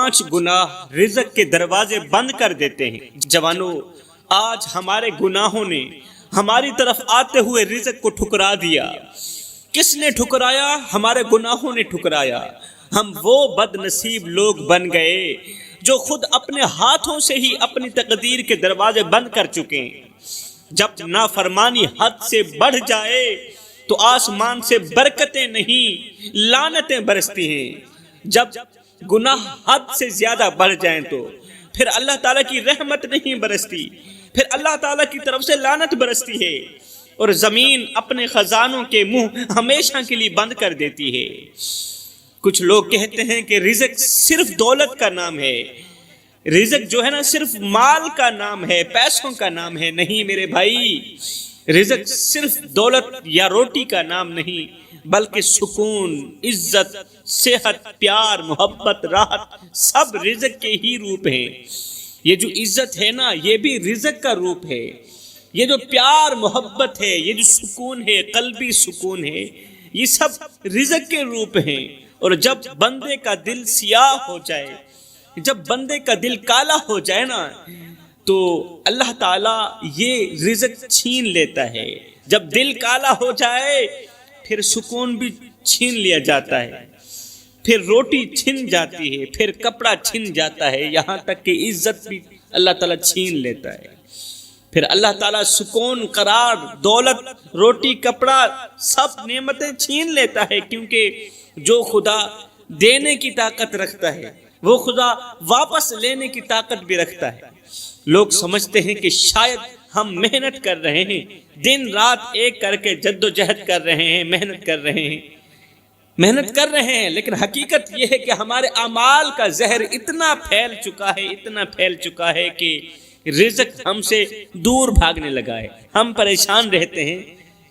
5 گناہ رزق کے دروازے بند کر دیتے ہیں۔ جوانوں، آج ہمارے گناہوں نے ہماری طرف آتے ہوئے رزق کو ٹھکرا دیا۔ کس نے ٹھکرایا؟ ہمارے گناہوں نے ٹھکرایا۔ ہم وہ بد نصیب لوگ بن گئے جو خود اپنے ہاتھوں سے ہی اپنی تقدیر کے دروازے بند کر چکے ہیں۔ جب نافرمانی حد سے بڑھ جائے تو آسمان سے برکتیں نہیں لعنتیں برستی ہیں۔ جب گناہ حد سے زیادہ بڑھ جائیں تو پھر اللہ تعالیٰ کی رحمت نہیں برستی، پھر اللہ تعالیٰ کی طرف سے لعنت برستی ہے، اور زمین اپنے خزانوں کے منہ ہمیشہ کے لیے بند کر دیتی ہے۔ کچھ لوگ کہتے ہیں کہ رزق صرف دولت کا نام ہے، رزق جو ہے نا صرف مال کا نام ہے، پیسوں کا نام ہے۔ نہیں میرے بھائی، رزق صرف دولت یا روٹی کا نام نہیں، بلکہ سکون، عزت، صحت، پیار، محبت، راحت سب رزق کے ہی روپ ہیں۔ یہ جو عزت ہے نا، یہ بھی رزق کا روپ ہے۔ یہ جو پیار محبت ہے، یہ جو سکون ہے، قلبی سکون ہے، یہ سب رزق کے روپ ہیں۔ اور جب بندے کا دل سیاہ ہو جائے، جب بندے کا دل کالا ہو جائے نا، تو اللہ تعالیٰ یہ رزق چھین لیتا ہے۔ جب دل کالا ہو جائے پھر سکون بھی چھین لیا جاتا ہے، پھر روٹی چھن جاتی ہے، پھر کپڑا چھن جاتا ہے، یہاں تک کہ عزت بھی اللہ تعالیٰ چھین لیتا ہے۔ پھر اللہ تعالیٰ سکون، قرار، دولت، روٹی، کپڑا سب نعمتیں چھین لیتا ہے، کیونکہ جو خدا دینے کی طاقت رکھتا ہے وہ خدا واپس لینے کی طاقت بھی رکھتا ہے۔ لوگ سمجھتے ہیں کہ شاید ہم محنت کر رہے ہیں، دن رات ایک کر کے جد و جہد کر رہے ہیں، محنت کر رہے ہیں، لیکن حقیقت یہ ہے کہ ہمارے اعمال کا زہر اتنا پھیل چکا ہے کہ رزق ہم سے دور بھاگنے لگا ہے۔ ہم پریشان رہتے ہیں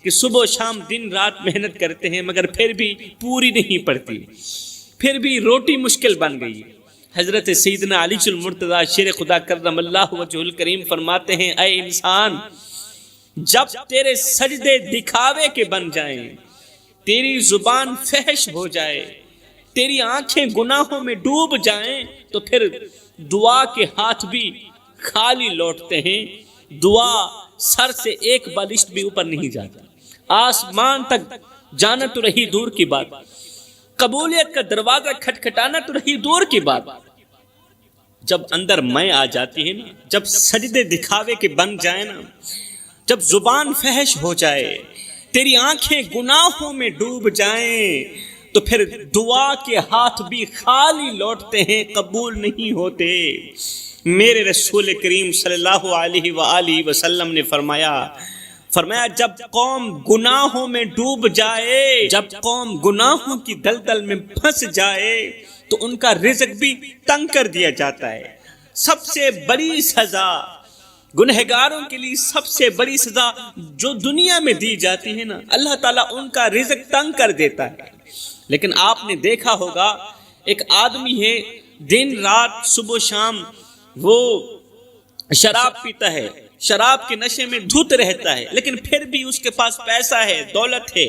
کہ صبح و شام دن رات محنت کرتے ہیں، مگر پھر بھی پوری نہیں پڑتی، پھر بھی روٹی مشکل بن گئی ہے۔ حضرت سیدنا علی المرتضیٰ شیر خدا کرم اللہ وجہ الکریم فرماتے ہیں، اے انسان، جب تیرے سجدے دکھاوے کے بن جائیں، تیری زبان فحش ہو جائے، تیری آنکھیں گناہوں میں ڈوب جائیں، تو پھر دعا کے ہاتھ بھی خالی لوٹتے ہیں۔ دعا سر سے ایک بالشت بھی اوپر نہیں جاتا، آسمان تک جانا تو رہی دور کی بات، قبولیت کا دروازہ کھٹکھٹانا تو رہی دور کی بات۔ جب اندر میں آ جاتی ہے نا، جب سجدے دکھاوے کے بن جائے نا، جب زبان فحش ہو جائے، تیری آنکھیں گناہوں میں ڈوب جائیں، تو پھر دعا کے ہاتھ بھی خالی لوٹتے ہیں، قبول نہیں ہوتے۔ میرے رسول کریم صلی اللہ علیہ وآلہ وسلم نے فرمایا جب قوم گناہوں میں ڈوب جائے، جب قوم گناہوں کی دلدل میں پھنس جائے، تو ان کا رزق بھی تنگ کر دیا جاتا ہے۔ سب سے بڑی سزا گنہگاروں کے لیے، سب سے بڑی سزا جو دنیا میں دی جاتی ہے نا، اللہ تعالیٰ ان کا رزق تنگ کر دیتا ہے۔ لیکن آپ نے دیکھا ہوگا، ایک آدمی ہے دن رات صبح شام وہ شراب پیتا ہے، شراب کے نشے میں دھت رہتا ہے، لیکن پھر بھی اس کے پاس پیسہ ہے، دولت ہے،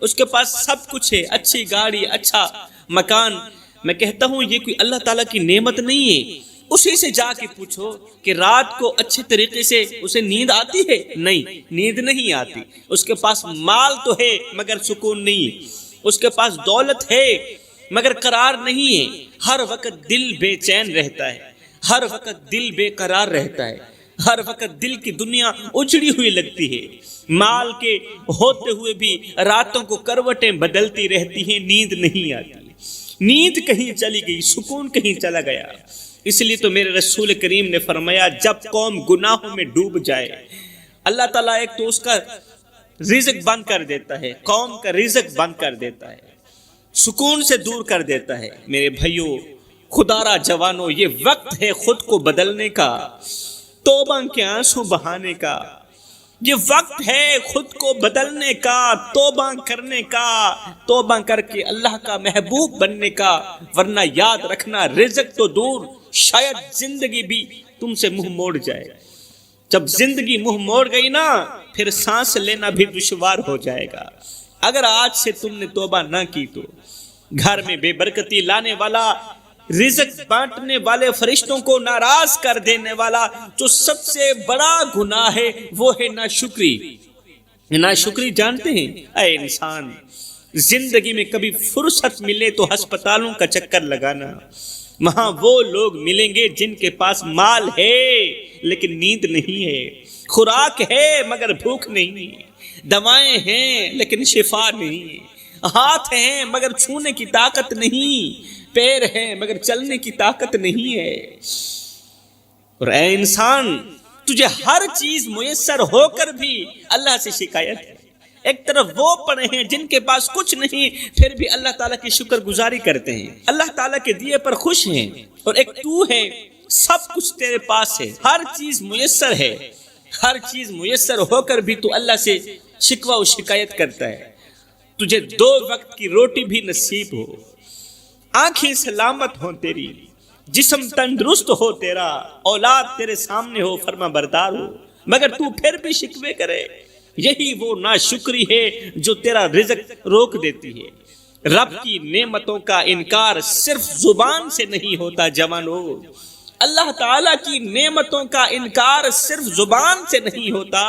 اس کے پاس سب کچھ ہے، اچھی گاڑی، اچھا مکان۔ میں کہتا ہوں یہ کوئی اللہ تعالیٰ کی نعمت نہیں ہے۔ اسی سے جا کے پوچھو کہ رات کو اچھے طریقے سے اسے نیند آتی ہے؟ نہیں، نیند نہیں آتی۔ اس کے پاس مال تو ہے مگر سکون نہیں ہے، اس کے پاس دولت ہے مگر قرار نہیں ہے، ہر وقت دل بے چین رہتا ہے، ہر وقت دل بے قرار رہتا ہے، ہر وقت دل کی دنیا اجڑی ہوئی لگتی ہے، مال کے ہوتے ہوئے بھی راتوں کو کروٹیں بدلتی رہتی ہیں، نیند نہیں آتی، نیند کہیں چلی گئی، سکون کہیں چلا گیا۔ اس لیے تو میرے رسول کریم نے فرمایا جب قوم گناہوں میں ڈوب جائے، اللہ تعالیٰ ایک تو اس کا رزق بند کر دیتا ہے، قوم کا رزق بند کر دیتا ہے، سکون سے دور کر دیتا ہے۔ میرے بھائیوں، خدارا جوانوں، یہ وقت ہے خود کو بدلنے کا، توبہ کے آنسو بہانے کا، یہ وقت ہے خود کو بدلنے کا، توبہ کرنے کا، توبہ کر کے اللہ کا محبوب بننے کا، ورنہ یاد رکھنا رزق تو دور، شاید زندگی بھی تم سے منہ موڑ جائے۔ جب زندگی منہ موڑ گئی نا، پھر سانس لینا بھی دشوار ہو جائے گا۔ اگر آج سے تم نے توبہ نہ کی تو گھر میں بے برکتی لانے والا رزق بانٹنے والے فرشتوں کو ناراض کر دینے والا جو سب سے بڑا گناہ ہے وہ ہے ناشکری۔ ناشکری جانتے ہیں؟ اے انسان، زندگی میں کبھی فرصت ملے تو ہسپتالوں کا چکر لگانا۔ وہاں وہ لوگ ملیں گے جن کے پاس مال ہے لیکن نیند نہیں ہے، خوراک ہے مگر بھوک نہیں، دوائیں ہیں لیکن شفا نہیں، ہاتھ ہیں مگر چھونے کی طاقت نہیں، پیر ہیں مگر چلنے کی طاقت نہیں ہے۔ اور اے انسان، تجھے ہر چیز میسر ہو کر بھی اللہ سے شکایت ہے۔ ایک طرف وہ پڑے ہیں جن کے پاس کچھ نہیں پھر بھی اللہ تعالیٰ کی شکر گزاری کرتے ہیں، اللہ تعالیٰ کے دیے پر خوش ہیں، اور ایک تو ہے سب کچھ تیرے پاس ہے، ہر چیز میسر ہے، ہر چیز میسر ہو کر بھی تو اللہ سے شکوہ و شکایت کرتا ہے۔ تجھے 2 وقت کی روٹی بھی نصیب ہو، آنکھیں سلامت ہوں تیری، جسم تندرست ہو تیرا، اولاد تیرے سامنے ہو، فرما بردار ہو، مگر تو پھر بھی شکوے کرے، یہی وہ ناشکری ہے جو تیرا رزق روک دیتی ہے۔ رب کی نعمتوں کا انکار صرف زبان سے نہیں ہوتا جوانو، اللہ تعالیٰ کی نعمتوں کا انکار صرف زبان سے نہیں ہوتا۔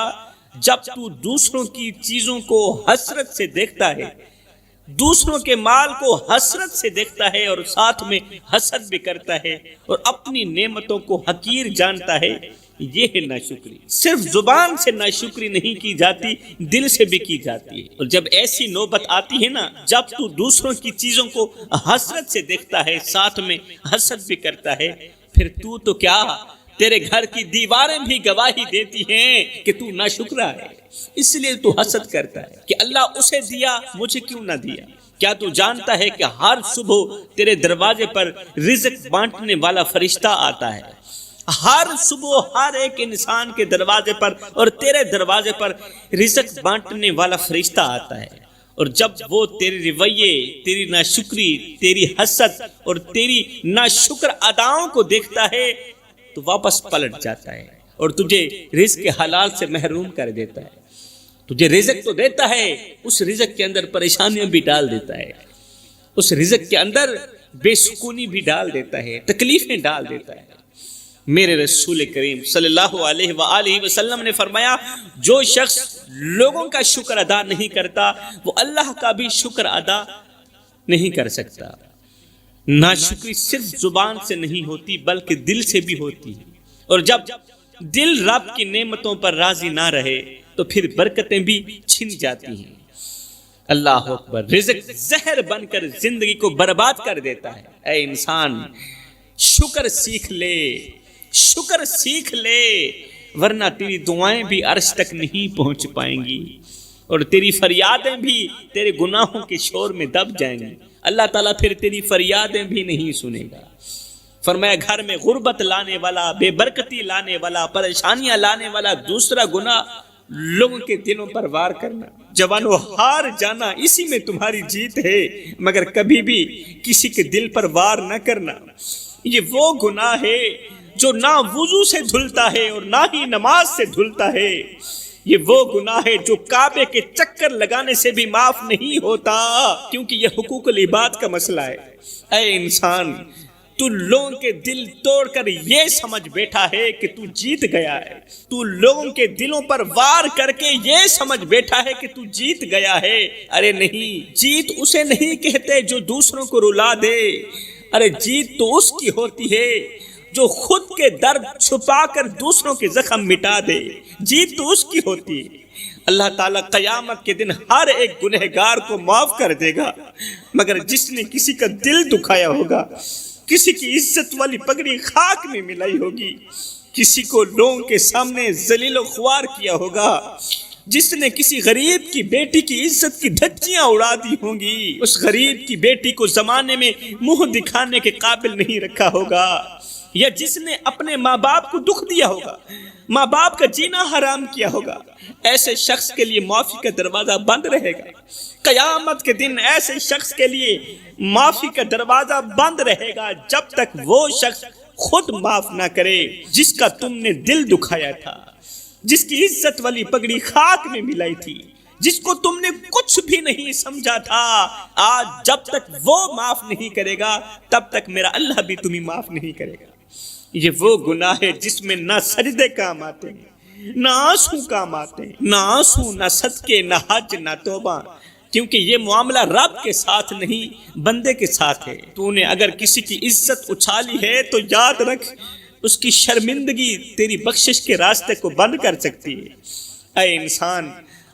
جب تو دوسروں کی چیزوں کو حسرت سے دیکھتا ہے، دوسروں کے مال کو حسرت سے دیکھتا ہے اور ساتھ میں حسد بھی کرتا ہے اور اپنی نعمتوں کو حقیر جانتا ہے، یہ ہے ناشکری۔ صرف زبان سے ناشکری نہیں کی جاتی، دل سے بھی کی جاتی ہے۔ اور جب ایسی نوبت آتی ہے نا، جب تو دوسروں کی چیزوں کو حسرت سے دیکھتا ہے، ساتھ میں حسد بھی کرتا ہے، پھر تو کیا، تیرے گھر کی دیواریں بھی گواہی دیتی ہیں کہ تو ناشکرا ہے۔ اس لیے تو حسد کرتا ہے کہ اللہ اسے دیا، مجھے کیوں نہ دیا۔ کیا تو جانتا ہے کہ ہر صبح تیرے دروازے پر رزق بانٹنے والا فرشتہ آتا ہے؟ ہر صبح ہر ایک انسان کے دروازے پر اور تیرے دروازے پر رزق بانٹنے والا فرشتہ آتا ہے، اور جب وہ تیرے رویے، تیری ناشکری، تیری حسد اور تیری ناشکر اداؤں کو دیکھتا ہے تو واپس پلٹ جاتا ہے اور تجھے رزق کے حلال سے محروم کر دیتا ہے۔ تجھے رزق تو دیتا ہے، اس رزق کے اندر پریشانیاں بھی ڈال دیتا ہے، اس رزق کے اندر بے سکونی بھی ڈال دیتا ہے، تکلیفیں ڈال دیتا ہے۔ میرے رسول کریم صلی اللہ علیہ وآلہ وسلم نے فرمایا، جو شخص لوگوں کا شکر ادا نہیں کرتا وہ اللہ کا بھی شکر ادا نہیں کر سکتا۔ ناشکری صرف زبان سے نہیں ہوتی بلکہ دل سے بھی ہوتی ہے، اور جب دل رب کی نعمتوں پر راضی نہ رہے تو پھر برکتیں بھی چھن جاتی ہیں۔ اللہ اکبر۔ رزق زہر بن کر زندگی کو برباد کر دیتا ہے۔ اے انسان، شکر سیکھ لے، شکر سیکھ لے، ورنہ تیری دعائیں بھی عرش تک نہیں پہنچ پائیں گی اور تیری فریادیں بھی تیرے گناہوں کے شور میں دب جائیں گی۔ اللہ تعالیٰ پھر تیری فریادیں بھی نہیں سنے گا۔ فرمایا، گھر میں غربت لانے والا، بے برکتی لانے والا، پریشانیاں لانے والا دوسرا گناہ لوگوں کے دلوں پر وار کرنا۔ جوانو، ہار جانا اسی میں تمہاری جیت ہے، مگر کبھی بھی کسی کے دل پر وار نہ کرنا۔ یہ وہ گناہ ہے جو نہ وضو سے دھلتا ہے اور نہ ہی نماز سے دھلتا ہے۔ یہ وہ گناہ ہے جو کعبے کے چکر لگانے سے بھی معاف نہیں ہوتا، کیونکہ یہ حقوق العباد کا مسئلہ ہے۔ اے انسان، تو لوگوں کے دل توڑ کر یہ سمجھ بیٹھا ہے کہ تو جیت گیا ہے، تو لوگوں کے دلوں پر وار کر کے یہ سمجھ بیٹھا ہے کہ تو جیت گیا ہے۔ ارے نہیں، جیت اسے نہیں کہتے جو دوسروں کو رلا دے، ارے جیت تو اس کی ہوتی ہے جو خود کے درد چھپا کر دوسروں کے زخم مٹا دے۔ جیت تو اس کی ہوتی ہے۔ اللہ تعالیٰ قیامت کے دن ہر ایک گنہگار کو معاف کر دے گا، مگر جس نے کسی کا دل دکھایا ہوگا، کسی کی عزت والی پگڑی خاک میں ملائی ہوگی، کسی کو لوگوں کے سامنے ذلیل و خوار کیا ہوگا، جس نے کسی غریب کی بیٹی کی عزت کی دھجیاں اڑا دی ہوں گی، اس غریب کی بیٹی کو زمانے میں منہ دکھانے کے قابل نہیں رکھا ہوگا، یا جس نے اپنے ماں باپ کو دکھ دیا ہوگا، ماں باپ کا جینا حرام کیا ہوگا، ایسے شخص کے لیے معافی کا دروازہ بند رہے گا۔ قیامت کے دن ایسے شخص کے لیے معافی کا دروازہ بند رہے گا جب تک وہ شخص خود معاف نہ کرے جس کا تم نے دل دکھایا تھا، جس کی عزت والی پگڑی خاک میں ملائی تھی، جس کو تم نے کچھ بھی نہیں سمجھا تھا، آج جب تک وہ معاف نہیں کرے گا تب تک میرا اللہ بھی تمہیں معاف نہیں کرے گا۔ یہ وہ گناہ ہے جس میں نہ سجدے کام آتے ہیں، نہ آنسو کام آتے ہیں، نہ آنسو، نہ صدقے، نہ حج، نہ توبہ، کیونکہ یہ معاملہ رب کے ساتھ نہیں بندے کے ساتھ ہے۔ تو نے اگر کسی کی عزت اچھالی ہے تو یاد رکھ اس کی شرمندگی تیری بخشش کے راستے کو بند کر سکتی ہے۔ اے انسان،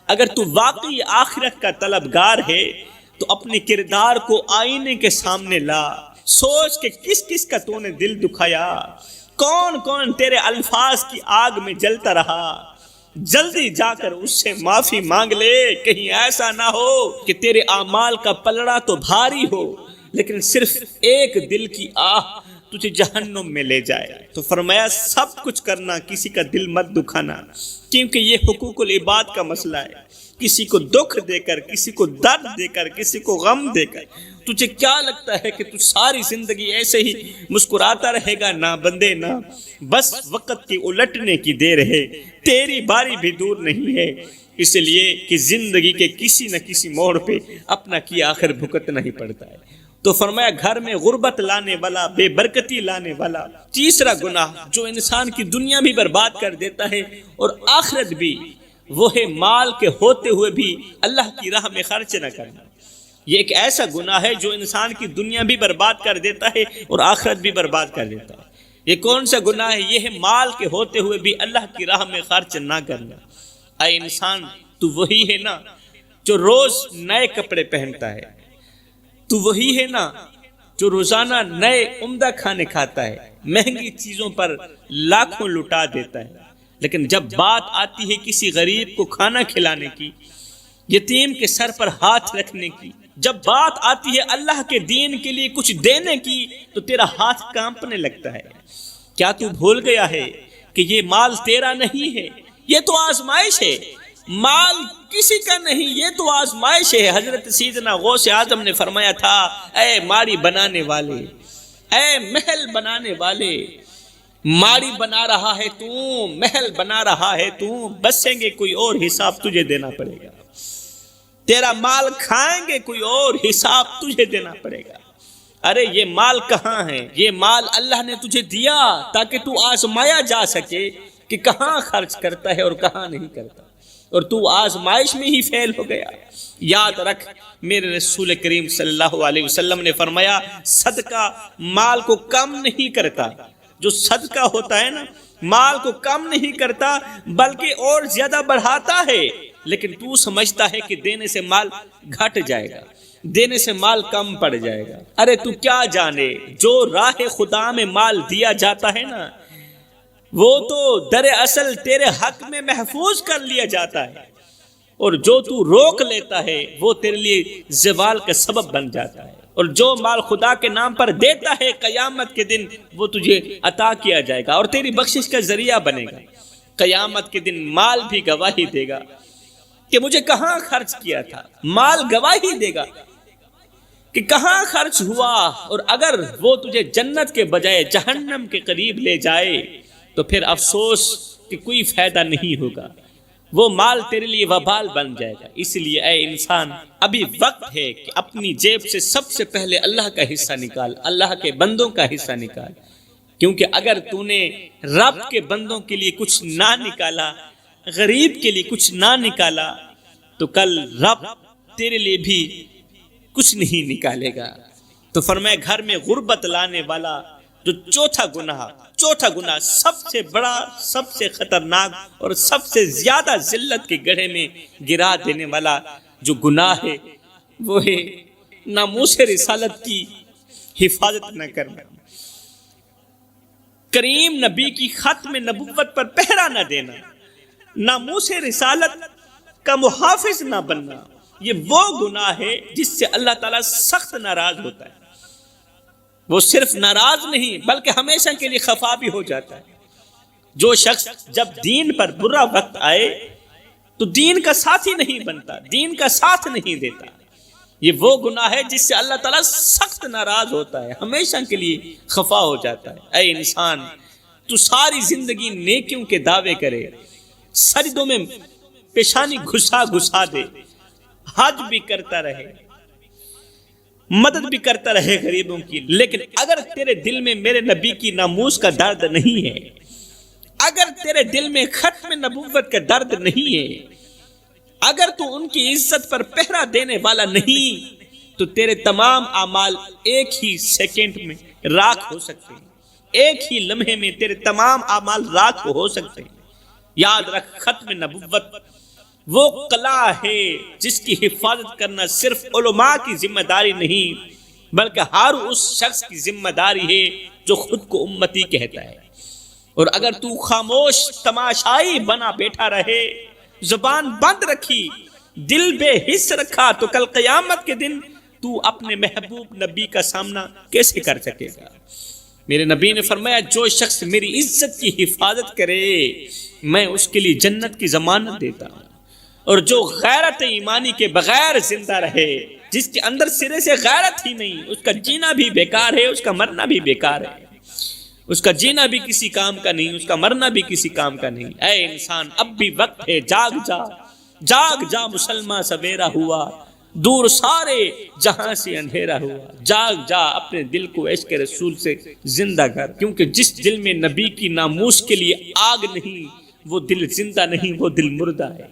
اگر تو واقعی آخرت کا طلبگار ہے تو اپنے کردار کو آئینے کے سامنے لا، سوچ کہ کس کس کا تو نے دل دکھایا، کون کون تیرے الفاظ کی آگ میں جلتا رہا۔ جلدی جا کر اس سے معافی مانگ لے، کہیں ایسا نہ ہو کہ تیرے اعمال کا پلڑا تو بھاری ہو لیکن صرف ایک دل کی آہ تجھے جہنم میں لے جائے۔ تو فرمایا سب کچھ کرنا، کسی کا دل مت دکھانا، کیونکہ یہ حقوق العباد کا مسئلہ ہے۔ کسی کو دکھ دے کر، کسی کو درد دے کر، کسی کو غم دے کر تجھے کیا لگتا ہے کہ تو ساری زندگی ایسے ہی مسکراتا رہے گا؟ نہ بندے، نہ، بس وقت کی الٹنے کی دیر ہے، تیری باری بھی دور نہیں ہے، اس لیے کہ زندگی کے کسی نہ کسی موڑ پہ اپنا کی آخر بھگتنا ہی پڑتا ہے۔ تو فرمایا گھر میں غربت لانے والا، بے برکتی لانے والا تیسرا گناہ جو انسان کی دنیا بھی برباد کر دیتا ہے اور آخرت بھی، وہ ہے مال کے ہوتے ہوئے بھی اللہ کی راہ میں خرچ نہ کرنا۔ یہ ایک ایسا گناہ ہے جو انسان کی دنیا بھی برباد کر دیتا ہے اور آخرت بھی برباد کر دیتا ہے۔ یہ کون سا گناہ ہے؟ یہ ہے مال کے ہوتے ہوئے بھی اللہ کی راہ میں خرچ نہ کرنا۔ اے انسان، تو وہی ہے نا جو روز نئے کپڑے پہنتا ہے، تو وہی ہے نا جو روزانہ نئے عمدہ کھانے کھاتا ہے، مہنگی چیزوں پر لاکھوں لٹا دیتا ہے، لیکن جب بات آتی ہے کسی غریب کو کھانا کھلانے کی، یتیم کے سر پر ہاتھ رکھنے کی، جب بات آتی ہے اللہ کے دین کے لیے کچھ دینے کی، تو تیرا ہاتھ کانپنے لگتا ہے۔ کیا تو بھول گیا ہے کہ یہ مال تیرا نہیں ہے، یہ تو آزمائش ہے؟ مال کسی کا نہیں، یہ تو آزمائش ہے۔ حضرت سیدنا غوث اعظم نے فرمایا تھا، اے ماڑی بنانے والے، اے محل بنانے والے، ماڑی بنا رہا ہے تو، محل بنا رہا ہے تو، بسیں گے کوئی اور، حساب تجھے دینا پڑے گا۔ تیرا مال کھائیں گے کوئی اور، حساب تجھے دینا پڑے گا۔ ارے یہ مال کہاں ہے؟ یہ مال اللہ نے تجھے دیا تاکہ تو آزمایا جا سکے کہ کہاں خرچ کرتا ہے اور کہاں نہیں کرتا، اور تو آزمائش میں ہی فیل ہو گیا۔ یاد رکھ، میرے رسول کریم صلی اللہ علیہ وسلم نے فرمایا صدقہ مال کو کم نہیں کرتا۔ جو صدقہ ہوتا ہے نا، مال کو کم نہیں کرتا بلکہ اور زیادہ بڑھاتا ہے، لیکن تو سمجھتا ہے کہ دینے سے مال گھٹ جائے گا، دینے سے مال کم پڑ جائے گا۔ ارے تو کیا جانے، جو راہ خدا میں مال دیا جاتا ہے نا، وہ تو در اصل تیرے حق میں محفوظ کر لیا جاتا ہے، اور جو تو روک لیتا ہے وہ تیرے لیے زوال کا سبب بن جاتا ہے۔ اور جو مال خدا کے نام پر دیتا ہے، قیامت کے دن وہ تجھے عطا کیا جائے گا اور تیری بخشش کا ذریعہ بنے گا۔ قیامت کے دن مال بھی گواہی دے گا کہ مجھے کہاں خرچ کیا تھا، مال گواہی دے گا کہ کہاں خرچ ہوا، اور اگر وہ تجھے جنت کے بجائے جہنم کے قریب لے جائے تو پھر افسوس کہ کوئی فائدہ نہیں ہوگا، وہ مال تیرے لیے وبال بن جائے گا۔ اس لیے اے انسان، ابھی وقت ہے کہ اپنی جیب سے سب سے پہلے اللہ کا حصہ نکال، اللہ کے بندوں کا حصہ نکال، کیونکہ اگر تو نے رب کے بندوں کے لیے کچھ نہ نکالا، غریب کے لیے کچھ نہ نکالا، تو کل رب تیرے لیے بھی کچھ نہیں نکالے گا۔ تو فرمایا گھر میں غربت لانے والا جو چوتھا گناہ سب سے بڑا، سب سے خطرناک اور سب سے زیادہ ذلت کے گڑھے میں گرا دینے والا جو گناہ ہے، وہ ہے ناموس رسالت کی حفاظت نہ کرنا، کریم نبی کی ختم نبوت پر پہرا نہ دینا، ناموس رسالت کا محافظ نہ بننا۔ یہ وہ گناہ ہے جس سے اللہ تعالیٰ سخت ناراض ہوتا ہے۔ وہ صرف ناراض نہیں بلکہ ہمیشہ کے لیے خفا بھی ہو جاتا ہے۔ جو شخص جب دین پر برا وقت آئے تو دین کا ساتھی نہیں بنتا، دین کا ساتھ نہیں دیتا، یہ وہ گناہ ہے جس سے اللہ تعالیٰ سخت ناراض ہوتا ہے، ہمیشہ کے لیے خفا ہو جاتا ہے۔ اے انسان، تو ساری زندگی نیکیوں کے دعوے کرے، سجدوں میں پیشانی گھسا گھسا دے، حج بھی کرتا رہے، مدد بھی کرتا رہے غریبوں کی، لیکن اگر تیرے دل میں میرے نبی کی ناموس کا درد نہیں ہے، اگر تیرے دل میں ختم نبوت کا درد نہیں ہے، اگر تو ان کی عزت پر پہرا دینے والا نہیں، تو تیرے تمام اعمال ایک ہی سیکنڈ میں راکھ ہو سکتے ہیں، ایک ہی لمحے میں تیرے تمام اعمال راکھ ہو سکتے ہیں۔ یاد رکھ، ختم نبوت وہ قلعہ ہے جس کی حفاظت کرنا صرف علماء کی ذمہ داری نہیں، بلکہ ہر اس شخص کی ذمہ داری ہے جو خود کو امتی کہتا ہے۔ اور اگر تو خاموش تماشائی بنا بیٹھا رہے، زبان بند رکھی، دل بے حس رکھا، تو کل قیامت کے دن تو اپنے محبوب نبی کا سامنا کیسے کر سکے گا؟ میرے نبی نے فرمایا، جو شخص میری عزت کی حفاظت کرے میں اس کے لیے جنت کی ضمانت دیتا ہوں، اور جو غیرت ایمانی کے بغیر زندہ رہے، جس کے اندر سرے سے غیرت ہی نہیں، اس کا جینا بھی بیکار ہے، اس کا مرنا بھی بیکار ہے، اس کا جینا بھی کسی کام کا نہیں، اس کا مرنا بھی کسی کام کا نہیں۔ اے انسان، اب بھی وقت ہے، جاگ جا، جاگ جا مسلمان، سویرا ہوا، دور سارے جہاں سے اندھیرا ہوا، جاگ جا، اپنے دل کو عشق رسول سے زندہ کر، کیونکہ جس دل میں نبی کی ناموس کے لیے آگ نہیں، وہ دل زندہ نہیں، وہ دل مردہ ہے،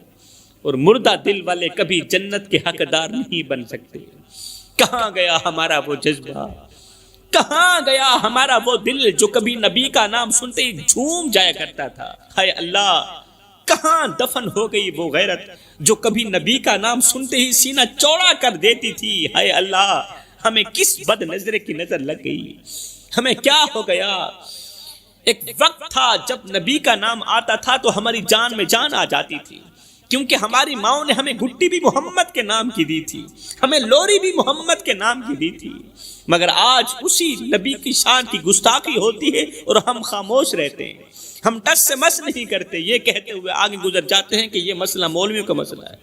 اور مردہ دل والے کبھی جنت کے حقدار نہیں بن سکتے۔ کہاں گیا ہمارا وہ جذبہ، کہاں گیا ہمارا وہ دل جو کبھی نبی کا نام سنتے ہی جھوم جایا کرتا تھا؟ ہائے اللہ، کہاں دفن ہو گئی وہ غیرت جو کبھی نبی کا نام سنتے ہی سینہ چوڑا کر دیتی تھی؟ ہائے اللہ، ہمیں کس بد نظرے کی نظر لگ گئی، ہمیں کیا ہو گیا؟ ایک وقت تھا جب نبی کا نام آتا تھا تو ہماری جان میں جان آ جاتی تھی، کیونکہ ہماری ماؤں نے ہمیں گھٹی بھی محمد کے نام کی دی تھی، ہمیں لوری بھی محمد کے نام کی دی تھی، مگر آج اسی نبی کی شان کی گستاخی ہوتی ہے اور ہم خاموش رہتے ہیں، ہم ٹس سے مس نہیں کرتے، یہ کہتے ہوئے آگے گزر جاتے ہیں کہ یہ مسئلہ مولویوں کا مسئلہ ہے۔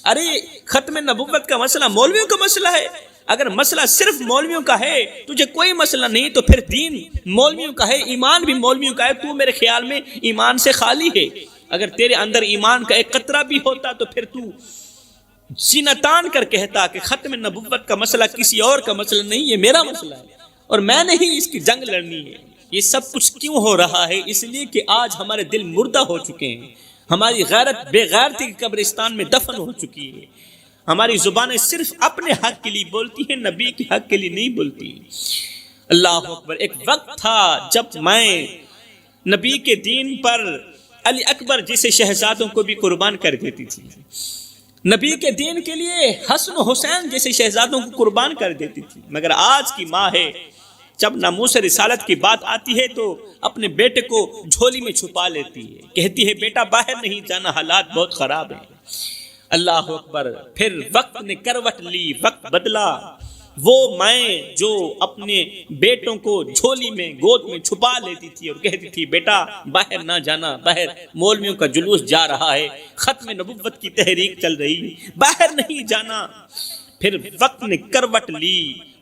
ارے ختم نبوت کا مسئلہ مولویوں کا مسئلہ ہے؟ اگر مسئلہ صرف مولویوں کا ہے، تجھے کوئی مسئلہ نہیں، تو پھر دین مولویوں کا ہے، ایمان بھی مولویوں کا ہے، تو میرے خیال میں ایمان سے خالی ہے۔ اگر تیرے اندر ایمان کا ایک قطرہ بھی ہوتا تو پھر تو سینہ تان کر کہتا کہ ختم نبوت کا مسئلہ کسی اور کا مسئلہ نہیں، یہ میرا مسئلہ ہے اور میں نے ہی اس کی جنگ لڑنی ہے۔ یہ سب کچھ کیوں ہو رہا ہے؟ اس لیے کہ آج ہمارے دل مردہ ہو چکے ہیں، ہماری غیرت بے غیرتی کے قبرستان میں دفن ہو چکی ہے، ہماری زبانیں صرف اپنے حق کے لیے بولتی ہیں، نبی کے حق کے لیے نہیں بولتی۔ اللہ اکبر۔ ایک وقت تھا جب میں نبی کے دین پر علی اکبر جیسے شہزادوں کو بھی قربان کر دیتی تھی، نبی کے دین کے لیے حسن و حسین جیسے شہزادوں کو قربان کر دیتی تھی، مگر آج کی ماں ہے، جب ناموس رسالت کی بات آتی ہے تو اپنے بیٹے کو جھولی میں چھپا لیتی ہے، کہتی ہے بیٹا باہر نہیں جانا، حالات بہت خراب ہیں۔ اللہ اکبر۔ پھر وقت نے کروٹ لی، وقت بدلا، وہ مائیں جو اپنے بیٹوں کو جھولی میں گود میں چھپا لیتی تھی اور کہتی تھی بیٹا باہر نہ جانا، باہر مولویوں کا جلوس جا رہا ہے، ختم نبوت کی تحریک چل رہی ہے، باہر نہیں جانا۔ پھر وقت نے کروٹ لی،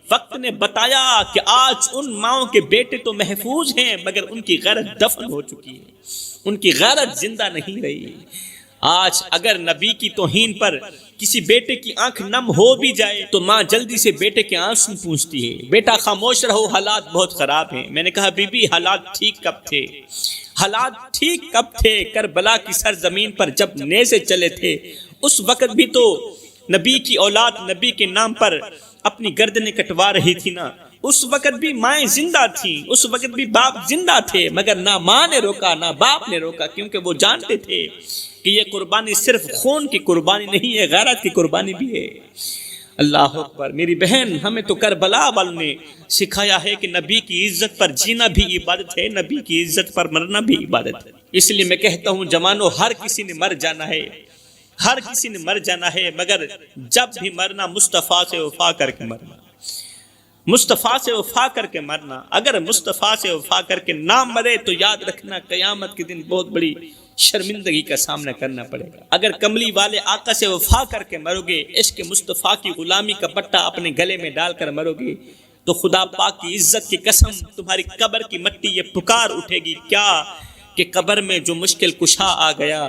وقت نے بتایا کہ آج ان ماؤں کے بیٹے تو محفوظ ہیں مگر ان کی غیرت دفن ہو چکی ہے، ان کی غیرت زندہ نہیں رہی۔ آج اگر نبی کی توہین پر کسی بیٹے کی آنکھ نم ہو بھی جائے تو ماں جلدی سے بیٹے کے آنسو پوچھتی ہے، بیٹا خاموش رہو، حالات بہت خراب ہیں۔ میں نے کہا بی بی حالات ٹھیک کب تھے؟ حالات ٹھیک کب تھے؟ کربلا کی سرزمین پر جب نیزے چلے تھے اس وقت بھی تو نبی کی اولاد نبی کے نام پر اپنی گردنیں کٹوا رہی تھی نا، اس وقت بھی مائیں زندہ تھیں، اس وقت بھی باپ زندہ تھے، مگر نہ ماں نے روکا نہ باپ نے روکا، کیونکہ وہ جانتے تھے کہ یہ قربانی صرف خون کی قربانی نہیں ہے، غیرت کی قربانی بھی ہے۔ اللہ اکبر۔ میری بہن، ہمیں تو کربلا والوں نے سکھایا ہے کہ نبی کی عزت پر جینا بھی عبادت ہے، نبی کی عزت پر مرنا بھی عبادت ہے۔ اس لیے میں کہتا ہوں جوانوں، ہر کسی نے مر جانا ہے، ہر کسی نے مر جانا ہے، مگر جب بھی مرنا مصطفیٰ سے وفا کر کے مرنا، مصطفیٰ سے وفا کر کے مرنا۔ اگر مصطفیٰ سے وفا کر کے نہ مرے تو یاد رکھنا قیامت کے دن بہت بڑی شرمندگی کا سامنا کرنا پڑے گا۔ اگر کملی والے آقا سے وفا کر کے مرو گے، عشق مصطفیٰ کی غلامی کا پٹا اپنے گلے میں ڈال کر مرو گے، تو خدا پاک کی عزت کی قسم تمہاری قبر کی مٹی یہ پکار اٹھے گی کیا کہ قبر میں جو مشکل کشا آ گیا،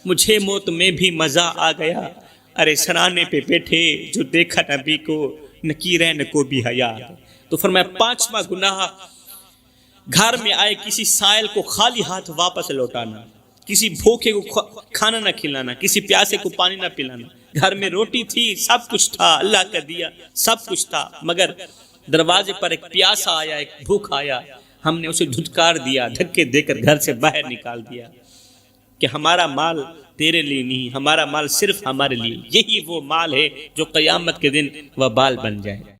مجھے موت میں بھی مزہ آ گیا، ارے سرانے پہ بیٹھے جو دیکھا نبی کو، نکیرین کو بھی حیا۔ تو فرمایا پانچواں گناہ، گھر میں آئے کسی سائل کو خالی ہاتھ واپس لوٹانا، کسی بھوکے کو کھانا نہ کھلانا، کسی پیاسے کو پانی نہ پلانا۔ گھر میں روٹی تھی، سب کچھ تھا، اللہ کا دیا سب کچھ تھا، مگر دروازے پر ایک پیاسا آیا، ایک بھوک آیا، ہم نے اسے دھتکار دیا، دھکے دے کر گھر سے باہر نکال دیا کہ ہمارا مال تیرے لیے نہیں، ہمارا مال صرف ہمارے لیے۔ یہی وہ مال ہے جو قیامت کے دن وبال بن جائے۔